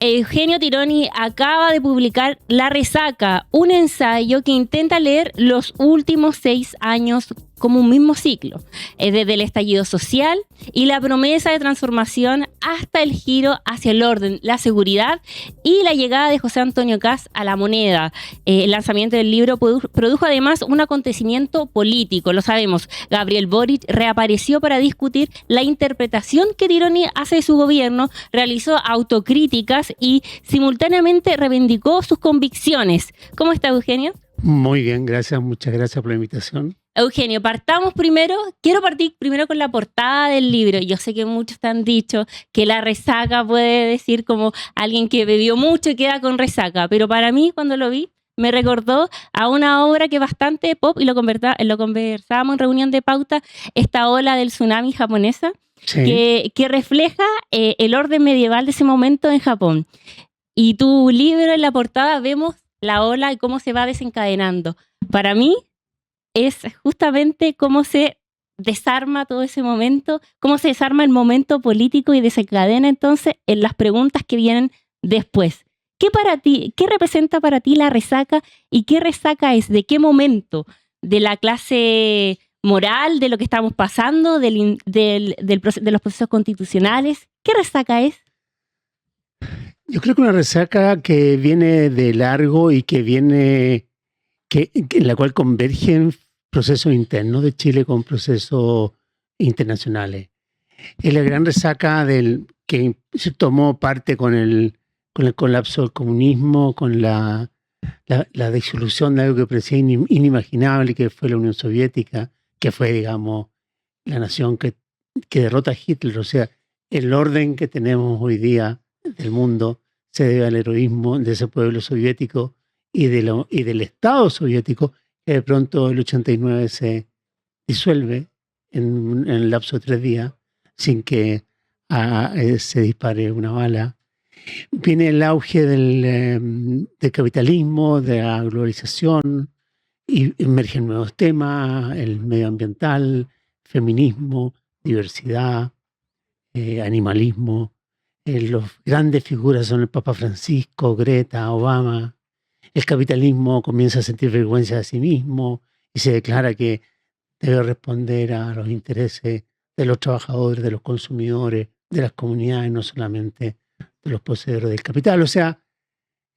Eugenio Tironi acaba de publicar La Resaca, un ensayo que intenta leer los últimos 6 años como un mismo ciclo, desde el estallido social y la promesa de transformación hasta el giro hacia el orden, la seguridad y la llegada de José Antonio Kast a la moneda. El lanzamiento del libro produjo además un acontecimiento político, lo sabemos. Gabriel Boric reapareció para discutir la interpretación que Tironi hace de su gobierno, realizó autocríticas y simultáneamente reivindicó sus convicciones. ¿Cómo está, Eugenio? Muy bien, gracias, muchas gracias por la invitación. Eugenio, quiero partir primero con la portada del libro. Yo sé que muchos te han dicho que la resaca puede decir como alguien que bebió mucho y queda con resaca, pero para mí cuando lo vi me recordó a una obra que es bastante pop y lo conversábamos en reunión de pauta, esta ola del tsunami japonesa, sí, que refleja el orden medieval de ese momento en Japón. Y tu libro, en la portada vemos la ola y cómo se va desencadenando. Para mí es justamente cómo se desarma todo ese momento, cómo se desarma el momento político y desencadena entonces en las preguntas que vienen después. ¿Qué representa para ti la resaca y qué resaca es? ¿De qué momento? ¿De la clase moral, de lo que estamos pasando, de los procesos constitucionales? ¿Qué resaca es? Yo creo que una resaca que viene de largo y que viene, en la cual convergen procesos internos de Chile con procesos internacionales. Es la gran resaca que se tomó parte con el colapso del comunismo, con la disolución de algo que parecía inimaginable, que fue la Unión Soviética, que fue, digamos, la nación que derrota a Hitler. O sea, el orden que tenemos hoy día del mundo se debe al heroísmo de ese pueblo soviético y del Estado soviético, que de pronto el 89 se disuelve en el lapso de 3 días sin que se dispare una bala. Viene el auge del capitalismo, de la globalización, y emergen nuevos temas, el medioambiental, feminismo, diversidad, animalismo. Los grandes figuras son el Papa Francisco, Greta, Obama. El capitalismo comienza a sentir vergüenza de sí mismo y se declara que debe responder a los intereses de los trabajadores, de los consumidores, de las comunidades, no solamente de los poseedores del capital. O sea,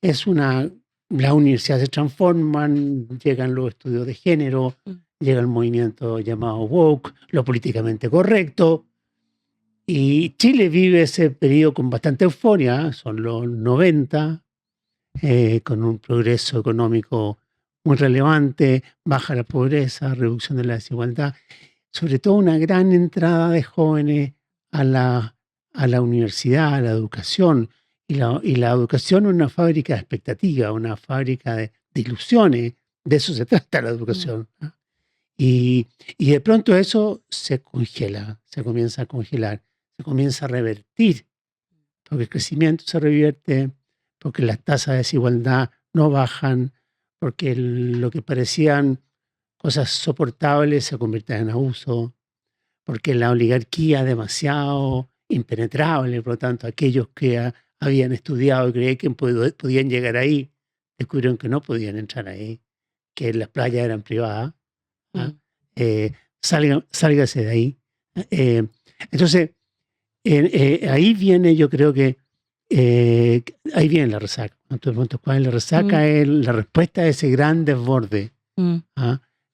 las universidades se transforman, llegan los estudios de género, llega el movimiento llamado woke, lo políticamente correcto, y Chile vive ese periodo con bastante euforia, son los 90, con un progreso económico muy relevante, baja la pobreza, reducción de la desigualdad, sobre todo una gran entrada de jóvenes a la universidad, a la educación, y la educación es una fábrica de expectativas, una fábrica de ilusiones, de eso se trata la educación. ¿No? Y de pronto eso se congela, se comienza a congelar, se comienza a revertir, porque el crecimiento se revierte, porque las tasas de desigualdad no bajan, porque lo que parecían cosas soportables se convierten en abuso, porque la oligarquía es demasiado impenetrable, por lo tanto aquellos que habían estudiado y creían que podían llegar ahí, descubrieron que no podían entrar ahí, que las playas eran privadas. Sálgase de ahí. Entonces, ahí viene, yo creo que ahí viene la resaca. Entonces, ¿cuál es la resaca? Es la respuesta a ese gran desborde.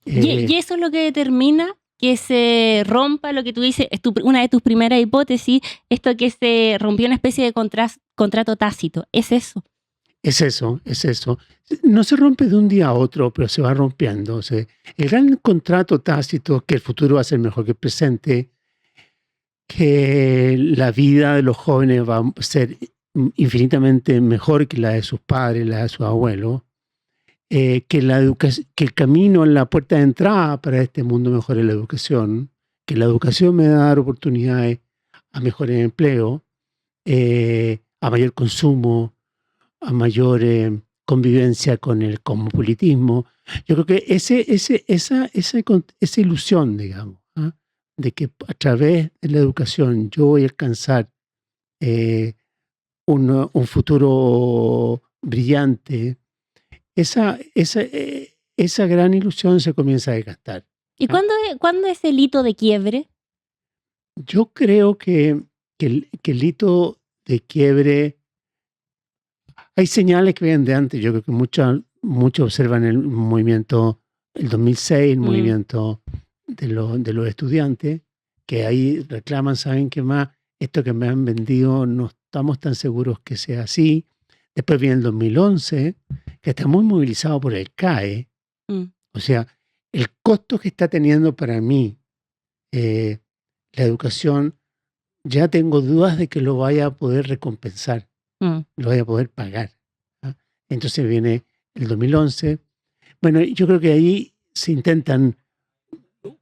Y eso es lo que determina que se rompa lo que tú dices, una de tus primeras hipótesis, esto que se rompió una especie de contrato tácito. ¿Es eso? Es eso. No se rompe de un día a otro, pero se va rompiendo. O sea, el gran contrato tácito, que el futuro va a ser mejor que el presente, que la vida de los jóvenes va a ser infinitamente mejor que la de sus padres, la de sus abuelos, que el camino en la puerta de entrada para este mundo mejor es la educación, que la educación me va a dar oportunidades a mejores empleos, a mayor consumo, a mayor convivencia con el cosmopolitismo. Yo creo que esa ilusión, digamos, de que a través de la educación yo voy a alcanzar un futuro brillante, esa gran ilusión se comienza a desgastar. ¿Y ¿Ah? cuándo es el hito de quiebre? Yo creo que el hito de quiebre, hay señales que vienen de antes. Yo creo que muchos observan el movimiento, el 2006, el movimiento de los estudiantes, que ahí reclaman, ¿saben qué más? Esto que me han vendido no estamos tan seguros que sea así. Después viene el 2011, que está muy movilizado por el CAE. O sea, el costo que está teniendo para mí la educación, ya tengo dudas de que lo vaya a poder recompensar, lo vaya a poder pagar. ¿Ah? Entonces viene el 2011. Bueno, yo creo que ahí se intentan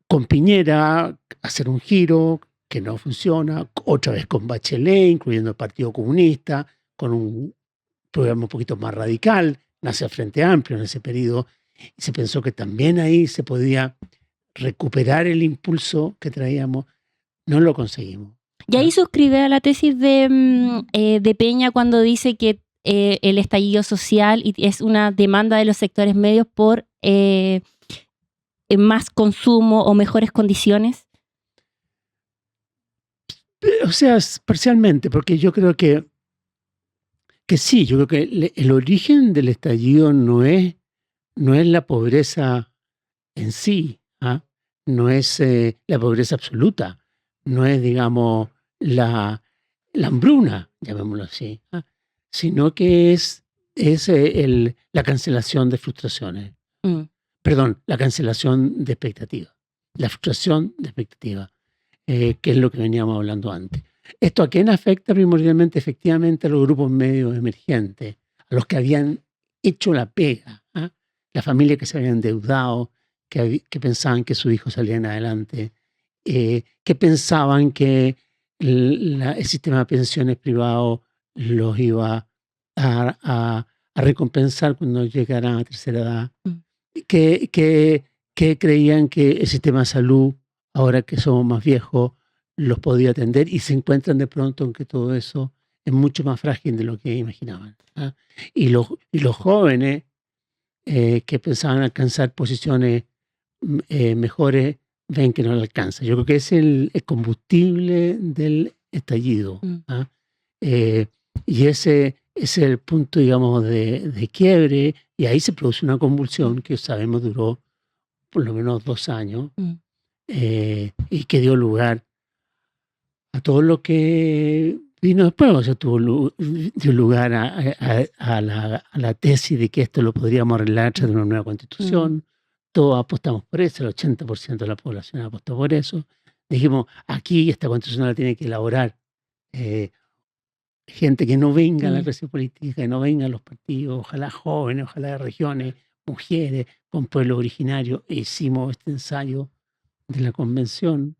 con Piñera hacer un giro que no funciona, otra vez con Bachelet, incluyendo el Partido Comunista, con un programa un poquito más radical, nace el Frente Amplio en ese periodo, y se pensó que también ahí se podía recuperar el impulso que traíamos. No lo conseguimos. Y ahí suscribe a la tesis de Peña cuando dice que el estallido social es una demanda de los sectores medios por más consumo o mejores condiciones. O sea, parcialmente, porque yo creo que sí, yo creo que el origen del estallido no es la pobreza en sí, ¿ah? No es la pobreza absoluta, no es, digamos, la hambruna, llamémoslo así, ¿ah? Sino que es la cancelación de frustraciones. Perdón, la cancelación de expectativas, la frustración de expectativas, que es lo que veníamos hablando antes. ¿Esto a quién afecta primordialmente? Efectivamente a los grupos medios emergentes, a los que habían hecho la pega, ¿ah? Las familias que se habían endeudado, que pensaban que sus hijos salían adelante, que pensaban que el sistema de pensiones privado los iba a recompensar cuando llegaran a tercera edad, que creían que el sistema de salud, ahora que somos más viejos, los podía atender, y se encuentran de pronto en que todo eso es mucho más frágil de lo que imaginaban, ¿ah? Y los jóvenes que pensaban alcanzar posiciones mejores, ven que no lo alcanzan. Yo creo que es el combustible del estallido, ¿ah? Y ese es el punto, digamos, de quiebre, y ahí se produce una convulsión que sabemos duró por lo menos 2 años, y que dio lugar a todo lo que vino después. O sea, dio lugar a la tesis de que esto lo podríamos arreglar a través de una nueva constitución. Todos apostamos por eso, el 80% de la población apostó por eso. Dijimos, aquí esta constitución la tiene que elaborar gente que no venga a la clase política, que no venga a los partidos, ojalá jóvenes, ojalá de regiones, mujeres, con pueblo originario. Hicimos este ensayo de la convención.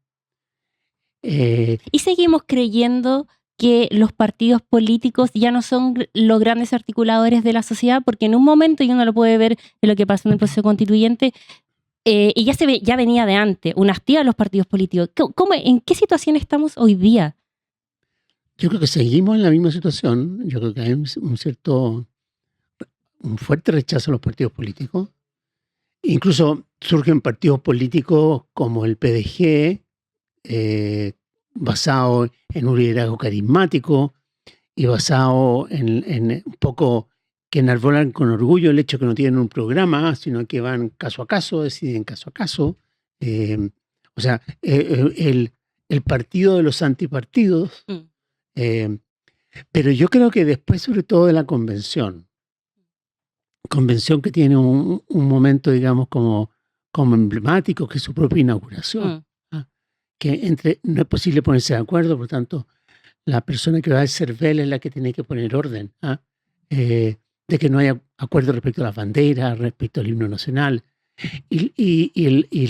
Y seguimos creyendo que los partidos políticos ya no son los grandes articuladores de la sociedad, porque en un momento, y uno lo puede ver en lo que pasó en el proceso constituyente, y ya venía de antes, una hastío de los partidos políticos. ¿En qué situación estamos hoy día? Yo creo que seguimos en la misma situación. Yo creo que hay un fuerte rechazo a los partidos políticos. Incluso surgen partidos políticos como el PDG, basado en un liderazgo carismático y basado en un poco que enarbolan con orgullo el hecho que no tienen un programa, sino que van caso a caso, deciden caso a caso. O sea, el partido de los antipartidos. Pero yo creo que después, sobre todo de la convención que tiene un momento, digamos, como emblemático, que es su propia inauguración, que no es posible ponerse de acuerdo, por tanto, la persona que va a ser CERVEL es la que tiene que poner orden, de que no haya acuerdo respecto a las banderas, respecto al himno nacional, y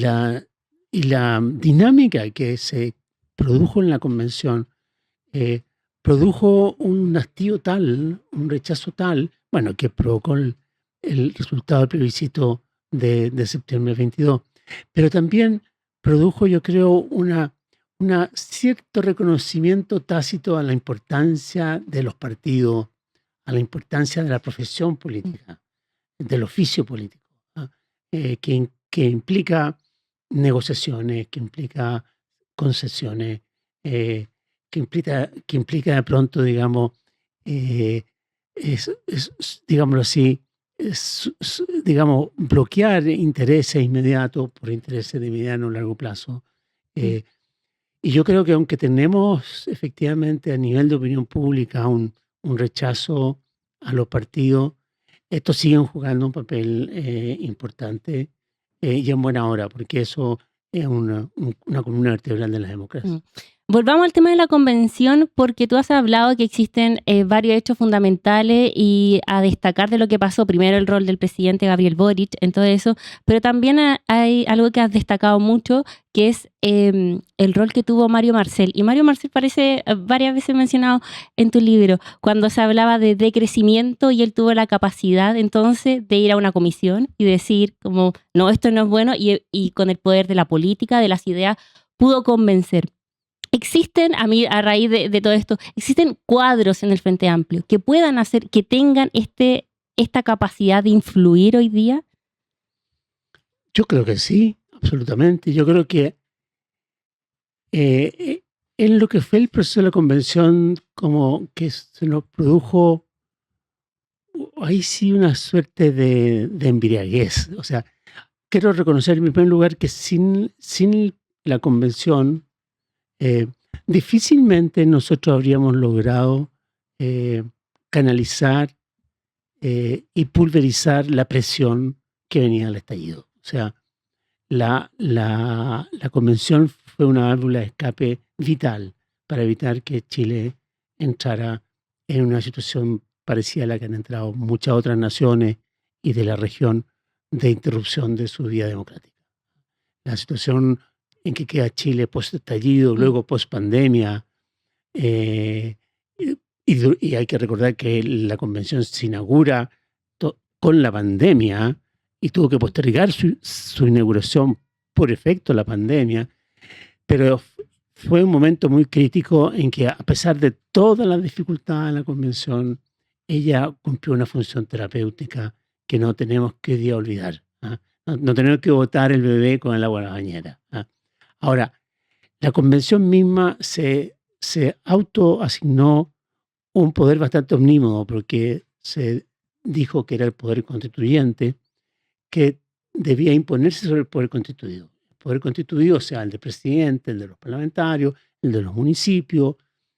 la dinámica que se produjo en la convención produjo un hastío tal, un rechazo tal, bueno, que provocó el resultado del plebiscito de septiembre 22, pero también produjo, yo creo, un cierto reconocimiento tácito a la importancia de los partidos, a la importancia de la profesión política, del oficio político, ¿ah? Que implica negociaciones, que implica concesiones, que implica de pronto, digamos, digámoslo así, digamos, bloquear intereses inmediatos por intereses de mediano o largo plazo. Y yo creo que aunque tenemos efectivamente a nivel de opinión pública un rechazo a los partidos, estos siguen jugando un papel importante y en buena hora, porque eso es una columna vertebral de la democracia. Volvamos al tema de la convención, porque tú has hablado que existen varios hechos fundamentales y a destacar de lo que pasó. Primero, el rol del presidente Gabriel Boric en todo eso, pero también hay algo que has destacado mucho, que es el rol que tuvo Mario Marcel. Y Mario Marcel parece varias veces mencionado en tu libro, cuando se hablaba de decrecimiento y él tuvo la capacidad entonces de ir a una comisión y decir como, no, esto no es bueno, y con el poder de la política, de las ideas, pudo convencer. Existen, a raíz de todo esto, existen cuadros en el Frente Amplio que puedan hacer, que tengan esta capacidad de influir hoy día. Yo creo que sí, absolutamente. Yo creo que en lo que fue el proceso de la convención, como que se nos produjo ahí sí una suerte de embriaguez. O sea, quiero reconocer en primer lugar que sin la convención, difícilmente nosotros habríamos logrado canalizar y pulverizar la presión que venía del estallido. O sea, la convención fue una válvula de escape vital para evitar que Chile entrara en una situación parecida a la que han entrado muchas otras naciones y de la región de interrupción de su vida democrática. La situación en que queda Chile post-estallido, luego post-pandemia, y hay que recordar que la convención se inaugura con la pandemia y tuvo que postergar su inauguración por efecto de la pandemia, pero fue un momento muy crítico en que, a pesar de todas las dificultades de la convención, ella cumplió una función terapéutica que no tenemos que hoy día olvidar. ¿Ah? No tenemos que botar el bebé con el agua de la bañera. ¿Ah? Ahora, la convención misma se autoasignó un poder bastante omnímodo, porque se dijo que era el poder constituyente que debía imponerse sobre el poder constituido. El poder constituido, o sea, el del presidente, el de los parlamentarios, el de los municipios,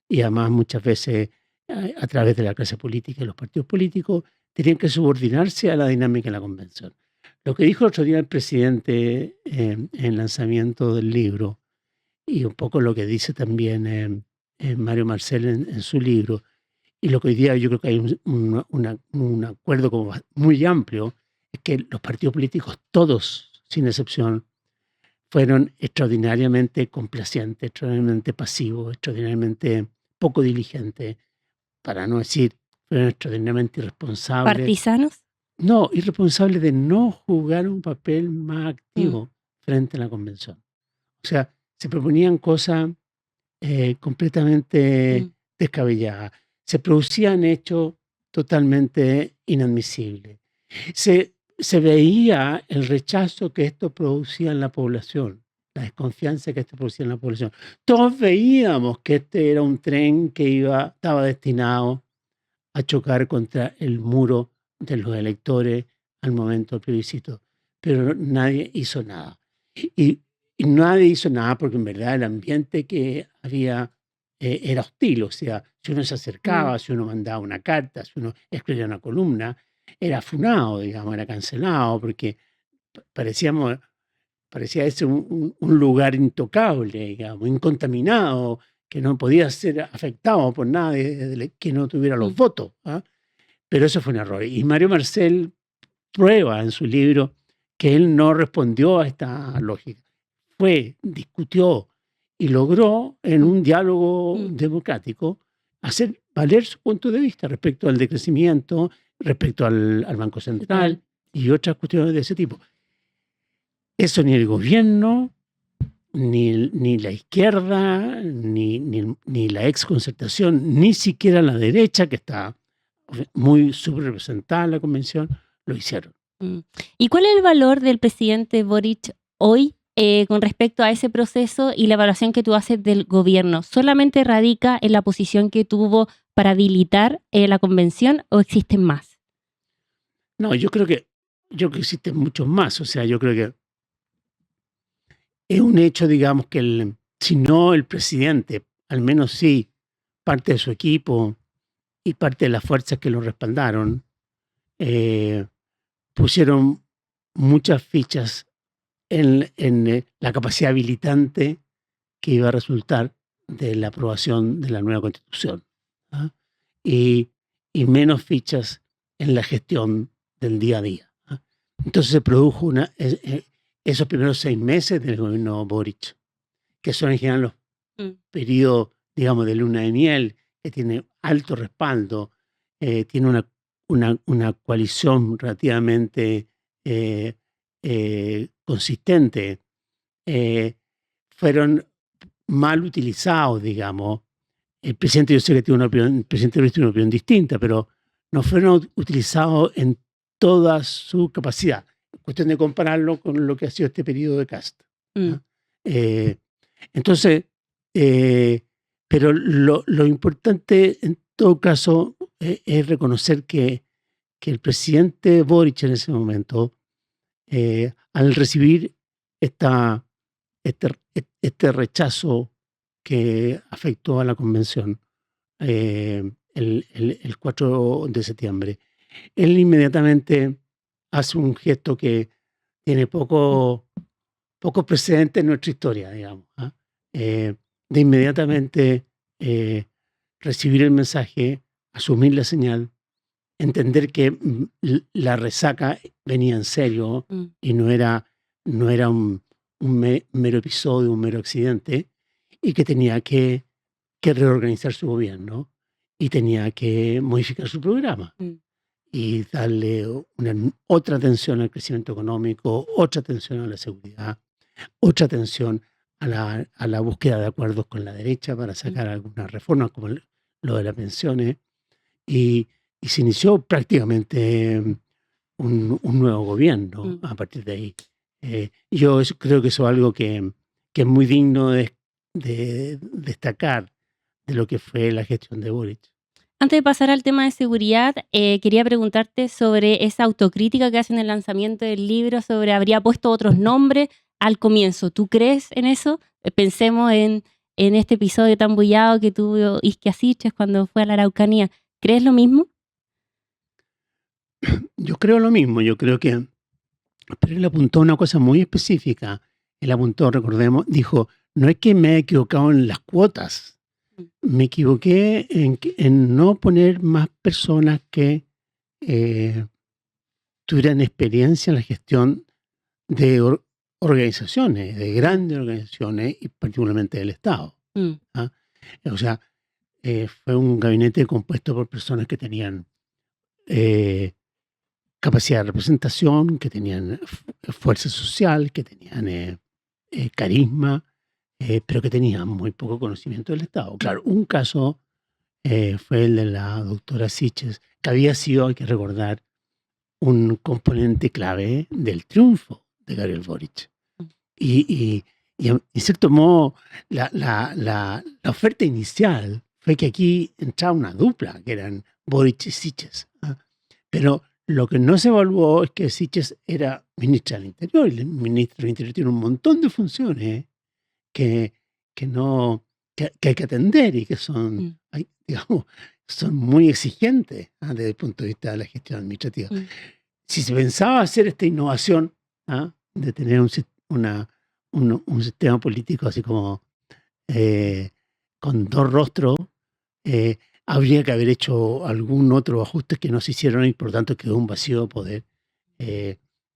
y además muchas veces a través de la clase política y los partidos políticos, tenían que subordinarse a la dinámica de la convención. Lo que dijo el otro día el presidente en el lanzamiento del libro, y un poco lo que dice también Mario Marcel en su libro, y lo que hoy día yo creo que hay un acuerdo como muy amplio, es que los partidos políticos, todos, sin excepción, fueron extraordinariamente complacientes, extraordinariamente pasivos, extraordinariamente poco diligentes, para no decir, fueron extraordinariamente irresponsables. ¿Partisanos? No, irresponsables de no jugar un papel más activo frente a la convención. O sea, se proponían cosas completamente descabelladas. Se producían hechos totalmente inadmisibles. Se veía el rechazo que esto producía en la población, la desconfianza que esto producía en la población. Todos veíamos que este era un tren que estaba destinado a chocar contra el muro de los electores al momento del plebiscito, pero nadie hizo nada. Y nadie hizo nada porque en verdad el ambiente que había era hostil. O sea, si uno se acercaba, si uno mandaba una carta, si uno escribía una columna, era funado, digamos, era cancelado, porque parecía ese un lugar intocable, digamos, incontaminado, que no podía ser afectado por nadie que no tuviera los votos. ¿Ah? Pero eso fue un error. Y Mario Marcel prueba en su libro que él no respondió a esta lógica. Discutió y logró en un diálogo democrático hacer valer su punto de vista respecto al decrecimiento, respecto al Banco Central y otras cuestiones de ese tipo. Eso ni el gobierno ni la izquierda, ni la exconcertación, ni siquiera la derecha, que está muy subrepresentada en la convención, lo hicieron. ¿Y cuál es el valor del presidente Boric hoy con respecto a ese proceso y la evaluación que tú haces del gobierno? ¿Solamente radica en la posición que tuvo para habilitar la convención o existen más? No, yo creo que existen muchos más. O sea, yo creo que es un hecho, digamos, que si no el presidente, al menos sí, parte de su equipo y parte de las fuerzas que lo respaldaron, pusieron muchas fichas en la capacidad habilitante que iba a resultar de la aprobación de la nueva Constitución, ¿ah? Y menos fichas en la gestión del día a día, ¿ah? Entonces se produjo esos primeros 6 meses del gobierno Boric, que son en general los periodos, digamos, de luna de miel, que tiene alto respaldo, tiene una coalición relativamente consistente, fueron mal utilizados, digamos. El presidente, yo sé que tiene el presidente Luis tiene una opinión distinta, pero no fueron utilizados en toda su capacidad. Cuestión de compararlo con lo que ha sido este periodo de Kast, ¿no? Entonces, pero lo importante en todo caso es reconocer que el presidente Boric en ese momento, al recibir este rechazo que afectó a la convención el 4 de septiembre, él inmediatamente hace un gesto que tiene poco precedente en nuestra historia, digamos, ¿ah? De inmediatamente recibir el mensaje, asumir la señal, entender que la resaca venía en serio y no era un mero episodio, un mero accidente, y que tenía que reorganizar su gobierno y tenía que modificar su programa y darle otra atención al crecimiento económico, otra atención a la seguridad, otra atención a la búsqueda de acuerdos con la derecha para sacar algunas reformas como lo de las pensiones, y se inició prácticamente un nuevo gobierno a partir de ahí. Yo creo que eso es algo que es muy digno de destacar de lo que fue la gestión de Boric. Antes de pasar al tema de seguridad, quería preguntarte sobre esa autocrítica que hacen en el lanzamiento del libro, sobre habría puesto otros nombres al comienzo. ¿Tú crees en eso? Pensemos en este episodio tan bullado que tuvo Isquia Siches cuando fue a la Araucanía. ¿Crees lo mismo? Yo creo lo mismo. Yo creo que... Pero él apuntó una cosa muy específica. Él apuntó, recordemos, dijo, no es que me he equivocado en las cuotas. Me equivoqué en no poner más personas que tuvieran experiencia en la gestión de organizaciones, de grandes organizaciones y particularmente del Estado. ¿Ah? O sea, fue un gabinete compuesto por personas que tenían capacidad de representación, que tenían fuerza social, que tenían carisma, pero que tenían muy poco conocimiento del Estado. Claro, un caso fue el de la doctora Siches, que había sido, hay que recordar, un componente clave del triunfo de Gabriel Boric. Y en cierto modo, la oferta inicial fue que aquí entraba una dupla, que eran Boric y Siches, ¿eh? Pero lo que no se evaluó es que Siches era ministra del Interior, y el ministro del Interior tiene un montón de funciones que hay que atender y que son, digamos, son muy exigentes desde el punto de vista de la gestión administrativa. Si se pensaba hacer esta innovación de tener un sistema político así como con dos rostros, habría que haber hecho algún otro ajuste que no se hicieron y por lo tanto quedó un vacío de poder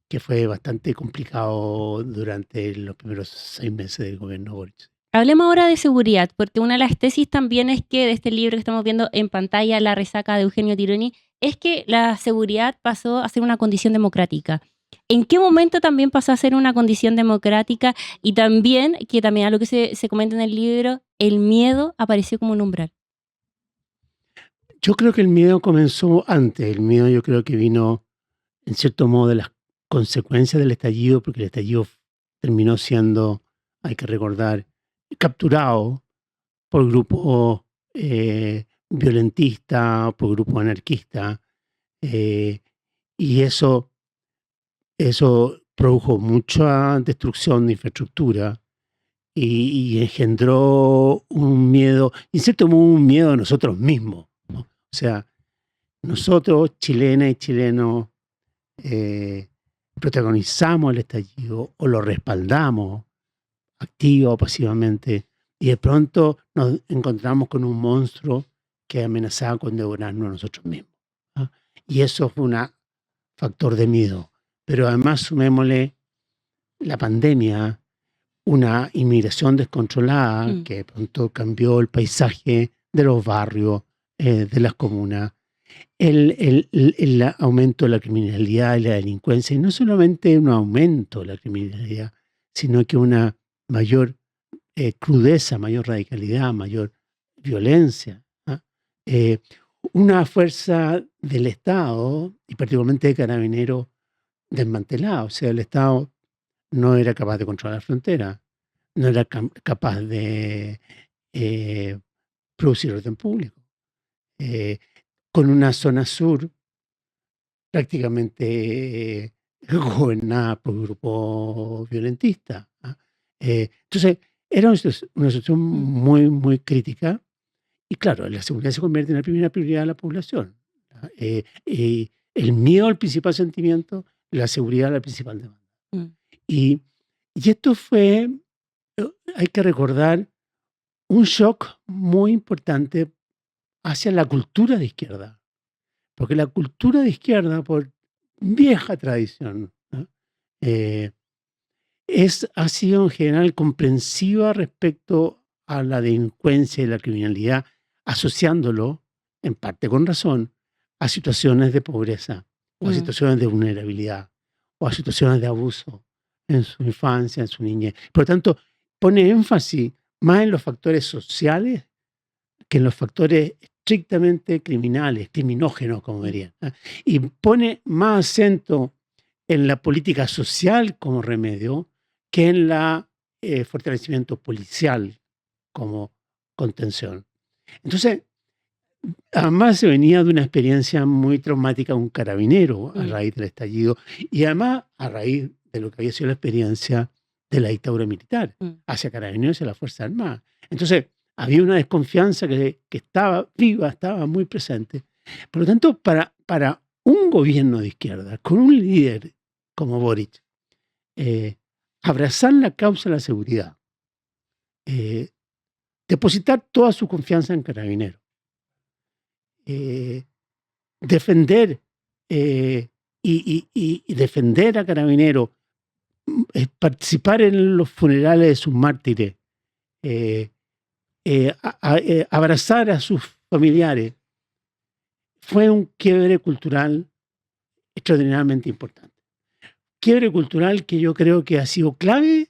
que fue bastante complicado durante los primeros 6 meses del gobierno Boric. Hablemos ahora de seguridad, porque una de las tesis también es que de este libro que estamos viendo en pantalla, La resaca de Eugenio Tironi, es que la seguridad pasó a ser una condición democrática. ¿En qué momento también pasó a ser una condición democrática? Y también, que también a lo que se comenta en el libro, el miedo apareció como un umbral. Yo creo que el miedo comenzó antes. El miedo yo creo que vino, en cierto modo, de las consecuencias del estallido, porque el estallido terminó siendo, hay que recordar, capturado por grupos violentistas, por grupos anarquistas, eh, y eso produjo mucha destrucción de infraestructura y engendró un miedo, en cierto modo un miedo a nosotros mismos, ¿no? O sea, nosotros, chilenas y chilenos, protagonizamos el estallido o lo respaldamos activa o pasivamente, y de pronto nos encontramos con un monstruo que amenazaba con devorarnos a nosotros mismos, ¿ah? Y eso fue un factor de miedo. Pero además sumémosle la pandemia, una inmigración descontrolada que de pronto cambió el paisaje de los barrios, de las comunas, el aumento de la criminalidad y la delincuencia, y no solamente un aumento de la criminalidad, sino que una mayor crudeza, mayor radicalidad, mayor violencia, ¿ah? Una fuerza del Estado, y particularmente de Carabineros, desmantelada. O sea, el Estado no era capaz de controlar la frontera, no era capaz de producir orden público. Con una zona sur prácticamente gobernada por grupos violentistas, ¿ah? Entonces, era una situación muy, muy crítica. Y claro, la seguridad se convierte en la primera prioridad de la población, ¿ah? El miedo al principal sentimiento, la seguridad la principal demanda. Y esto fue, hay que recordar, un shock muy importante hacia la cultura de izquierda. Porque la cultura de izquierda, por vieja tradición, ¿no?, ha sido en general comprensiva respecto a la delincuencia y la criminalidad, asociándolo, en parte con razón, a situaciones de pobreza, o a situaciones de vulnerabilidad, o a situaciones de abuso en su infancia, en su niñez. Por lo tanto, pone énfasis más en los factores sociales que en los factores estrictamente criminales, criminógenos, como dirían, ¿ah? Y pone más acento en la política social como remedio que en el fortalecimiento policial como contención. Entonces, además se venía de una experiencia muy traumática, un carabinero a raíz del estallido, y además a raíz de lo que había sido la experiencia de la dictadura militar hacia Carabineros y a la Fuerza Armada. Entonces, había una desconfianza que estaba viva, estaba muy presente. Por lo tanto, para un gobierno de izquierda, con un líder como Boric, abrazar la causa de la seguridad, depositar toda su confianza en Carabineros, defender y defender a Carabineros, participar en los funerales de sus mártires, abrazar a sus familiares, fue un quiebre cultural extraordinariamente importante. Quiebre cultural que yo creo que ha sido clave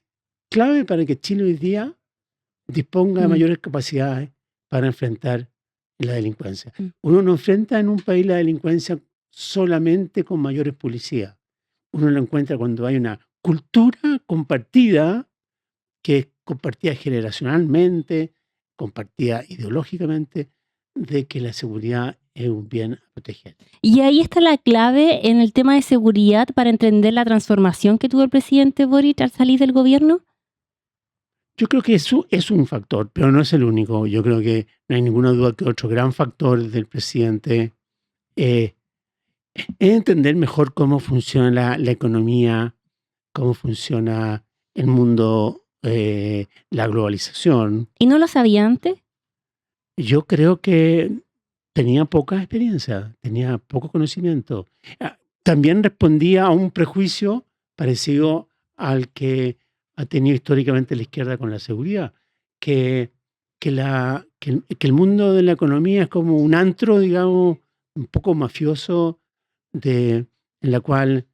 para que Chile hoy día disponga de mayores capacidades para enfrentar la delincuencia. Uno no enfrenta en un país la delincuencia solamente con mayores policías. Uno lo encuentra cuando hay una cultura compartida, que es compartida generacionalmente, compartida ideológicamente, de que la seguridad es un bien a proteger. Y ahí está la clave en el tema de seguridad para entender la transformación que tuvo el presidente Boric al salir del gobierno. Yo creo que eso es un factor, pero no es el único. Yo creo que no hay ninguna duda que otro gran factor del presidente es entender mejor cómo funciona la economía, cómo funciona el mundo, la globalización. ¿Y no lo sabía antes? Yo creo que tenía poca experiencia, tenía poco conocimiento. También respondía a un prejuicio parecido al que ha tenido históricamente la izquierda con la seguridad, que el mundo de la economía es como un antro, digamos, un poco mafioso, en la cual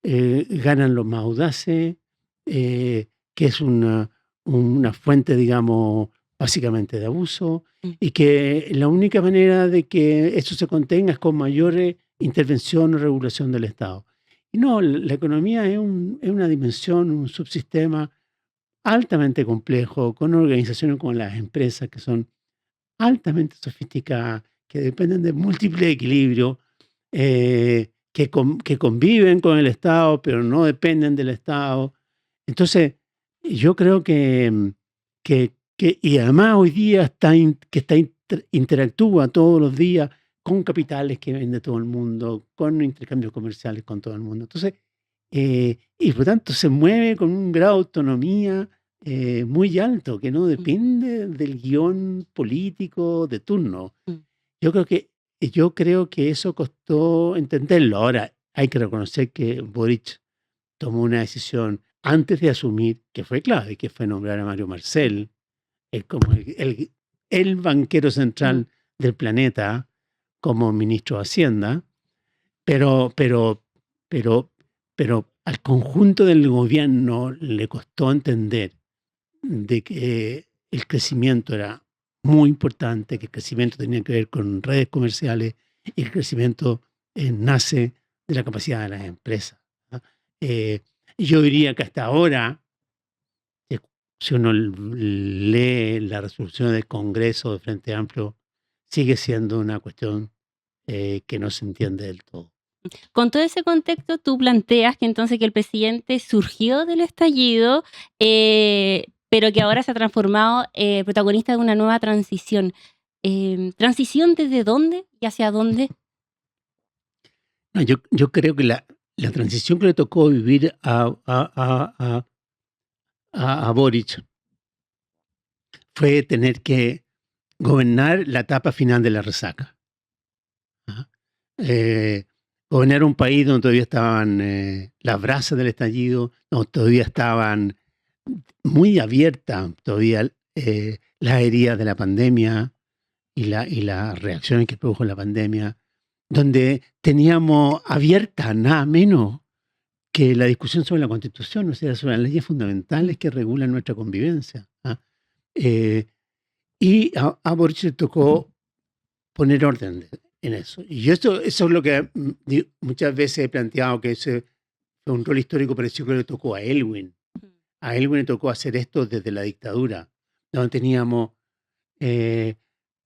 ganan los más audaces, que es una fuente, digamos, básicamente de abuso, y que la única manera de que eso se contenga es con mayor intervención o regulación del Estado. Y no, la economía es una dimensión, un subsistema altamente complejo, con organizaciones como las empresas que son altamente sofisticadas, que dependen de múltiples equilibrios, que conviven con el Estado, pero no dependen del Estado. Entonces, yo creo y además hoy día interactúa todos los días con capitales que vende todo el mundo, con intercambios comerciales con todo el mundo. Entonces, y por tanto se mueve con un grado de autonomía muy alto, que no depende del guión político de turno. Yo creo que eso costó entenderlo. Ahora, hay que reconocer que Boric tomó una decisión antes de asumir, que fue clave, que fue nombrar a Mario Marcel, como el banquero central del planeta, como ministro de Hacienda, pero al conjunto del gobierno le costó entender de que el crecimiento era muy importante, que el crecimiento tenía que ver con redes comerciales y el crecimiento nace de la capacidad de las empresas, ¿no? Yo diría que hasta ahora, si uno lee la resolución del Congreso de Frente Amplio, sigue siendo una cuestión que no se entiende del todo. Con todo ese contexto, tú planteas que entonces que el presidente surgió del estallido, pero que ahora se ha transformado protagonista de una nueva transición. ¿Transición desde dónde y hacia dónde? No, yo creo que la transición que le tocó vivir a Boric fue tener que gobernar la etapa final de la resaca. Gobernar un país donde todavía estaban las brasas del estallido, donde todavía estaban muy abiertas todavía las heridas de la pandemia y las reacciones que produjo la pandemia, donde teníamos abierta nada menos que la discusión sobre la Constitución, o sea, sobre las leyes fundamentales que regulan nuestra convivencia. Y a Boric le tocó poner orden en eso. Y eso es lo que muchas veces he planteado, que ese fue un rol histórico parecido que le tocó a Elwin. A Elwin le tocó hacer esto desde la dictadura, donde teníamos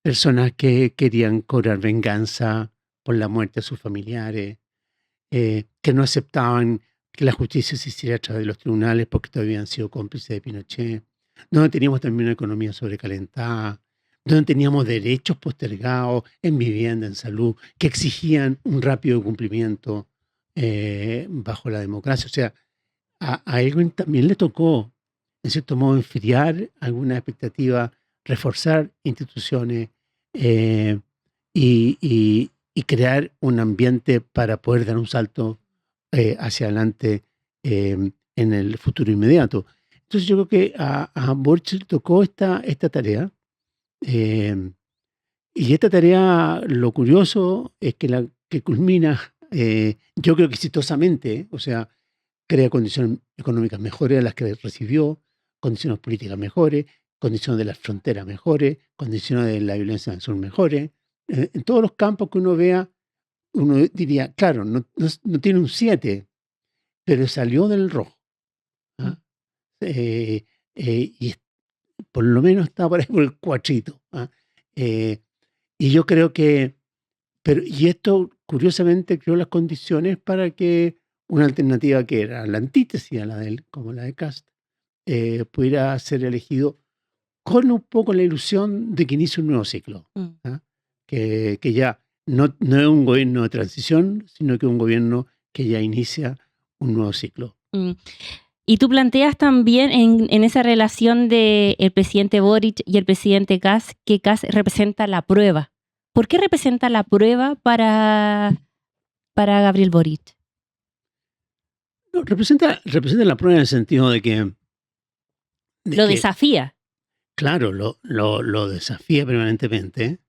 personas que querían cobrar venganza por la muerte de sus familiares, que no aceptaban que la justicia se hiciera a través de los tribunales porque todavía habían sido cómplices de Pinochet, donde teníamos también una economía sobrecalentada, donde teníamos derechos postergados en vivienda, en salud, que exigían un rápido cumplimiento bajo la democracia. O sea, a Elwin también le tocó, en cierto modo, enfriar alguna expectativa, reforzar instituciones y crear un ambiente para poder dar un salto hacia adelante en el futuro inmediato. Entonces yo creo que a Boric le tocó esta tarea. Y esta tarea, lo curioso es que que culmina, yo creo que exitosamente, o sea, crea condiciones económicas mejores a las que recibió, condiciones políticas mejores, condiciones de las fronteras mejores, condiciones de la violencia en el sur mejores. En todos los campos que uno vea, uno diría, claro, no tiene un 7, pero salió del rojo. Y por lo menos está por ahí por el 4. Y yo creo que, y esto curiosamente creó las condiciones para que una alternativa que era la antítesis a la de él, como la de Kast, pudiera ser elegido con un poco la ilusión de que inicia un nuevo ciclo. Que ya no es un gobierno de transición, sino que un gobierno que ya inicia un nuevo ciclo. Y tú planteas también en esa relación del presidente Boric y el presidente Kast, que Kast representa la prueba. ¿Por qué representa la prueba para Gabriel Boric? No, representa la prueba en el sentido de que... Lo desafía. Claro, lo desafía permanentemente.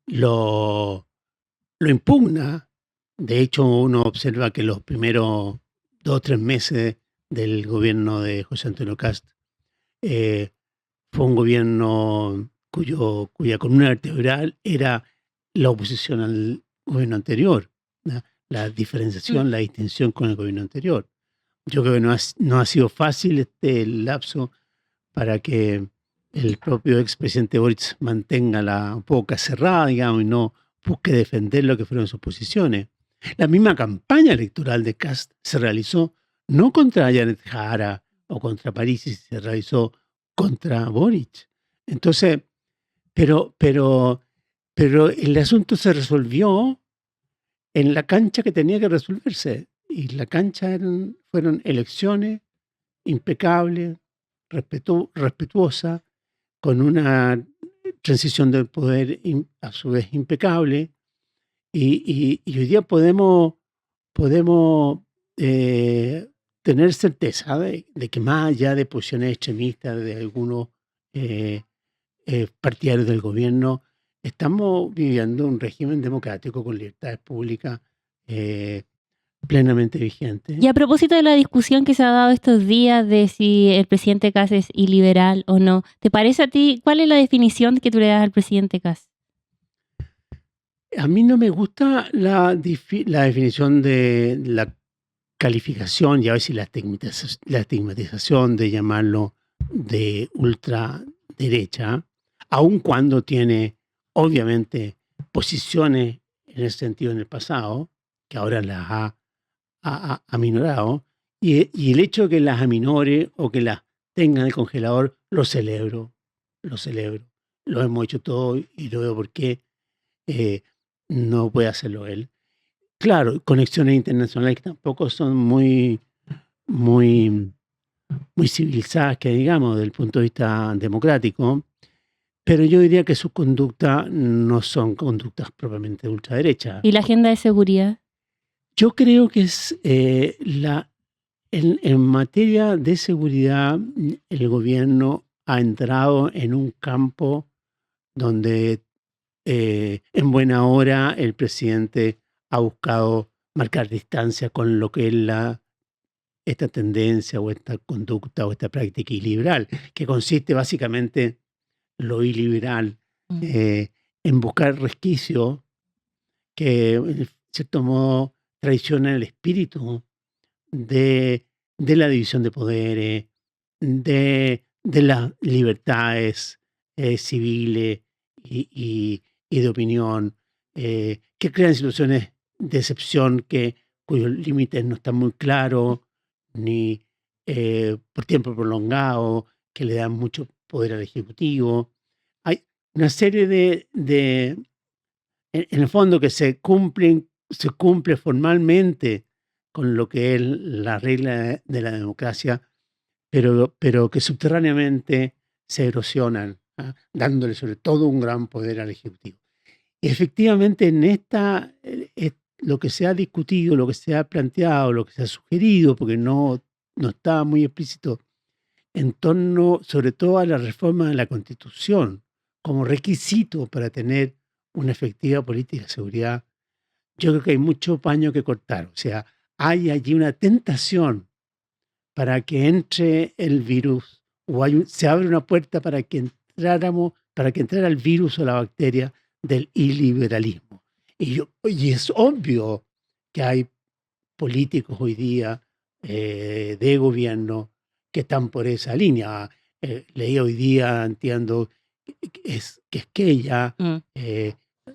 Lo impugna De hecho, uno observa que los primeros 2 o 3 meses del gobierno de José Antonio Cast eh, fue un gobierno cuya columna vertebral era la oposición al gobierno anterior, ¿no? La diferenciación, la distinción con el gobierno anterior. Yo creo que no ha sido fácil este lapso para que el propio expresidente Boric mantenga la boca cerrada, digamos, y no busque defender lo que fueron sus posiciones. La misma campaña electoral de Kast se realizó no contra Janet Jara o contra Parisi, se realizó contra Boric. Entonces, pero el asunto se resolvió en la cancha que tenía que resolverse. Y la cancha fueron elecciones impecables, respetuosas, con una transición del poder a su vez impecable. Y hoy día podemos tener certeza de que más allá de posiciones extremistas de algunos eh, partidarios del gobierno, estamos viviendo un régimen democrático con libertades públicas plenamente vigentes. Y a propósito de la discusión que se ha dado estos días de si el presidente Kast es iliberal o no, ¿te parece a ti, cuál es la definición que tú le das al presidente Kast? A mí no me gusta la definición de la calificación y a veces la estigmatización de llamarlo de ultraderecha, aun cuando tiene obviamente posiciones en ese sentido en el pasado, que ahora las ha aminorado, y el hecho de que las aminore o que las tenga en el congelador, lo celebro, lo hemos hecho todo y lo veo por qué no puede hacerlo él. Claro, conexiones internacionales que tampoco son muy civilizadas, que digamos, desde el punto de vista democrático, pero yo diría que sus conductas no son conductas propiamente de ultraderecha. ¿Y la agenda de seguridad? Yo creo que es en materia de seguridad, el gobierno ha entrado en un campo donde en buena hora el presidente ha buscado marcar distancia con lo que es esta tendencia o esta conducta o esta práctica iliberal, que consiste básicamente lo iliberal en buscar resquicio que en cierto modo traiciona el espíritu de la división de poderes, de las libertades civiles y de opinión, que crean situaciones de excepción cuyos límites no están muy claros, ni por tiempo prolongado, que le dan mucho poder al Ejecutivo. Hay una serie en el fondo que se cumple formalmente con lo que es la regla de la democracia, pero que subterráneamente se erosionan, dándole sobre todo un gran poder al Ejecutivo. Y efectivamente en lo que se ha discutido, lo que se ha planteado, lo que se ha sugerido, porque no está muy explícito, en torno sobre todo a la reforma de la Constitución como requisito para tener una efectiva política de seguridad, yo creo que hay mucho paño que cortar. O sea, hay allí una tentación para que entre el virus, o se abre una puerta para que entrara el virus o la bacteria del iliberalismo. Y es obvio que hay políticos hoy día de gobierno que están por esa línea. Leí hoy día, entiendo, que Esquella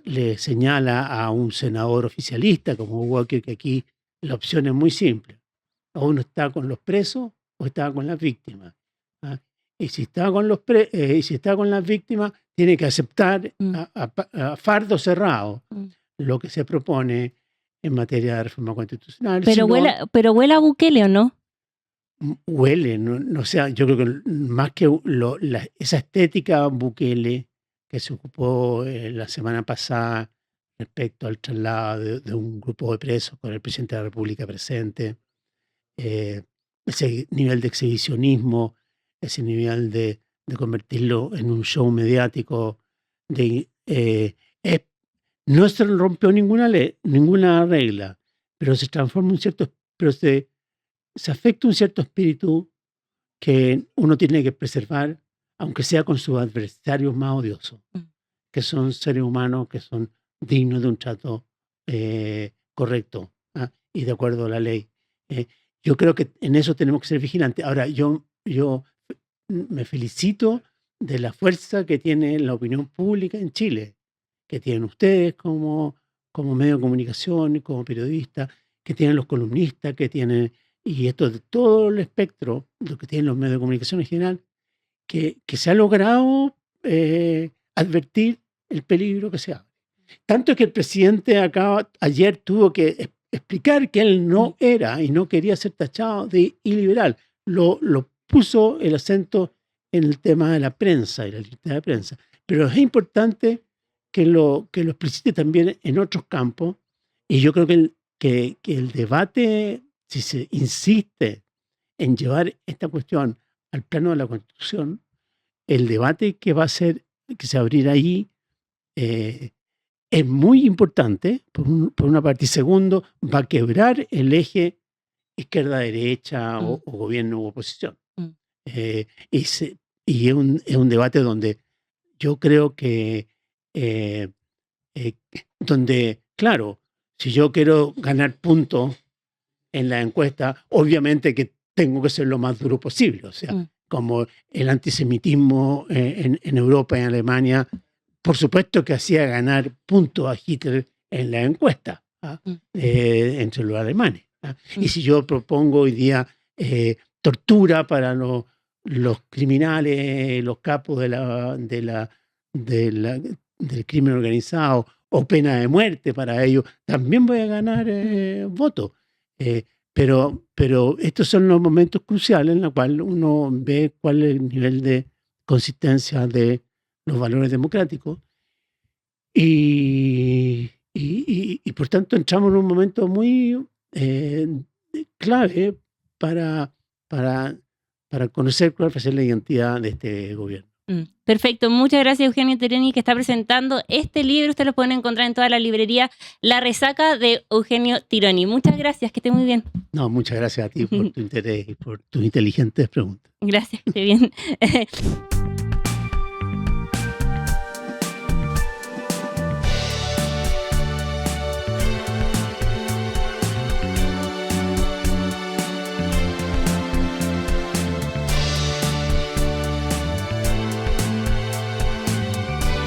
le señala a un senador oficialista como Walker que aquí la opción es muy simple. O uno está con los presos o está con las víctimas. Y si está con las víctimas, tiene que aceptar a fardo cerrado lo que se propone en materia de reforma constitucional. Pero huele a Bukele, ¿o no? Huele, no sea, yo creo que más que esa estética Bukele que se ocupó la semana pasada respecto al traslado de un grupo de presos con el presidente de la República presente, ese nivel de exhibicionismo, ese nivel de convertirlo en un show mediático, es No se rompió ninguna ley, ninguna regla, pero se transforma pero se afecta un cierto espíritu que uno tiene que preservar, aunque sea con sus adversarios más odiosos, que son seres humanos que son dignos de un trato correcto, y de acuerdo a la ley. Yo creo que en eso tenemos que ser vigilantes. Ahora, yo me felicito de la fuerza que tiene la opinión pública en Chile, que tienen ustedes como medio de comunicación, como periodistas, que tienen los columnistas, que tienen, y esto de todo el espectro, lo que tienen los medios de comunicación en general, que se ha logrado advertir el peligro que se abre. Tanto que el presidente ayer tuvo que explicar que él no era y no quería ser tachado de iliberal. Lo puso el acento en el tema de la prensa y la libertad de prensa. Pero es importante que lo explicite también en otros campos, y yo creo que el debate, si se insiste en llevar esta cuestión al plano de la Constitución, el debate que se abrirá ahí es muy importante, por una parte, y segundo, va a quebrar el eje izquierda-derecha o gobierno u oposición. Y es un debate donde yo creo que donde, claro, si yo quiero ganar puntos en la encuesta, obviamente que tengo que ser lo más duro posible. O sea, como el antisemitismo en Europa y en Alemania, por supuesto que hacía ganar puntos a Hitler en la encuesta entre los alemanes. Y si yo propongo hoy día tortura para los criminales, los capos del crimen organizado, o pena de muerte para ellos, también voy a ganar votos. Pero estos son los momentos cruciales en los cuales uno ve cuál es el nivel de consistencia de los valores democráticos. Y por tanto entramos en un momento muy clave para conocer cuál va a ser la identidad de este gobierno. Perfecto, muchas gracias Eugenio Tironi, que está presentando este libro. Ustedes lo pueden encontrar en toda la librería, La Resaca de Eugenio Tironi. Muchas gracias, que esté muy bien. No, muchas gracias a ti por tu interés y por tus inteligentes preguntas. Gracias, que esté bien.